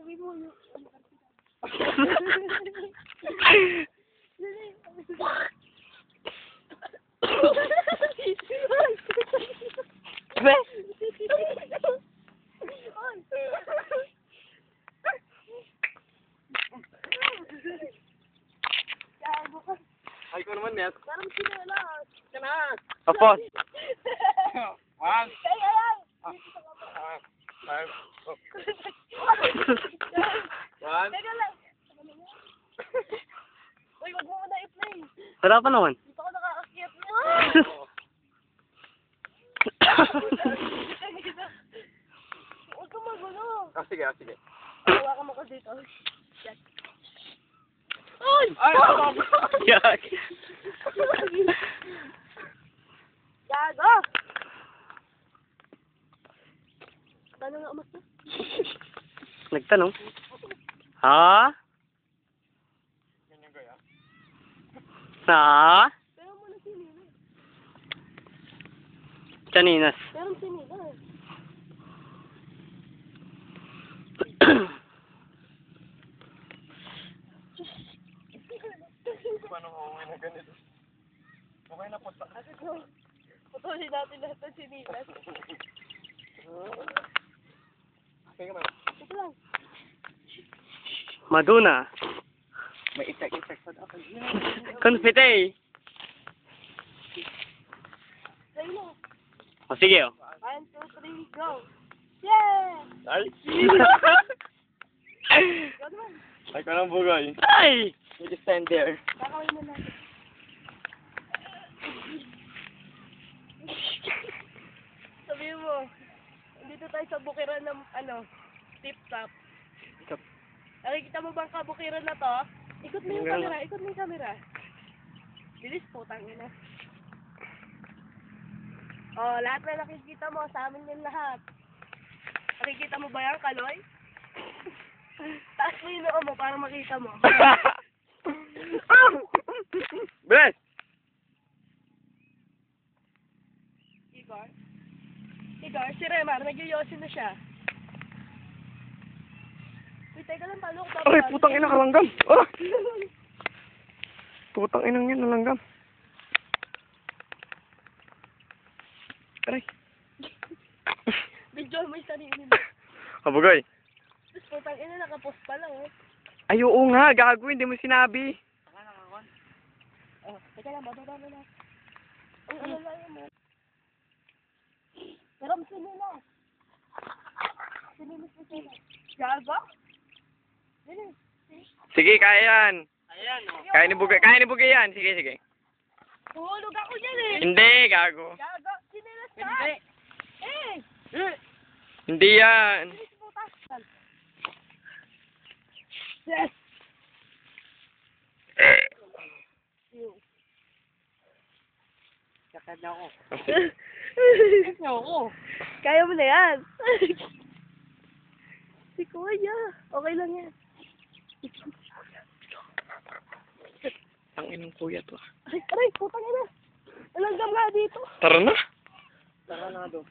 Sabi mo yung... Ay ko naman, Net. Parang sinala. Kana. Tapos. One. Kaya lang. One. Teka lang. Uy, wag mo muna i-play. Wala pa naman. Dito ako nakakakyat mo. Huwag ka magulo. Sige. Hawakan mo ko dito. Yan. Ay! Yak. Gago! Tanong nga umas na. Nagtanong. Ha? Ganyan ko yan. Ha? Pero muna sinila. Chaninas. Pero sinila. Paano ko umuwi na ganito? Okay na po. Kasi ko, putulin natin lahat ng sinilas. Okay ba? Ito lang. Maduna. May itak pa dapat. Confite. Say na. O sige o. 1, 2, 3, go! Yeah! Ay! Go naman. Ay ko ng bugay. Ay! You just stand there. Kakawin na natin. Sabihin mo, dito tayo sa bukiran ng, tip-top. Nakikita mo bang kabukiran na to? Ikot mo yung camera, Bilis po, tangina. Oh, lahat na nakikita mo, sa amin yung lahat. Nakikita mo ba yan, Kaloy? Taas mo yung noo mo para makita mo. Bilis! Igor, si Remar, nag-yoyosin na siya. Uy, teka lang, paano ko Ay, putang ina kalanggam. Oh! Putang inang yan, nalanggam. Aray. Video mo yung sarili mo. Kabugay. Tapos putang ina, nakapost pa lang eh. Ay, oo nga, gago, hindi mo sinabi. Oh, teka lang, bababa mo na. Ang alalayan mo. Pero sinilas. Sinilas mo sila. Gago? Sinilas. Sige, kaya yan. Ayan o. Kaya ni Bugay yan. Sige. Tuhulog ako dyan eh. Hindi, gago. Gago, sinilas ka. Hindi. Hindi yan. Sinilas mo taas. Yes. Sakad na ako. Kaya mo na yan. Si Kuya. Okay lang yan. Ang inang kuya to. Aray, putang ina. Nalanggam nga dito. Tara na. Tara na doon.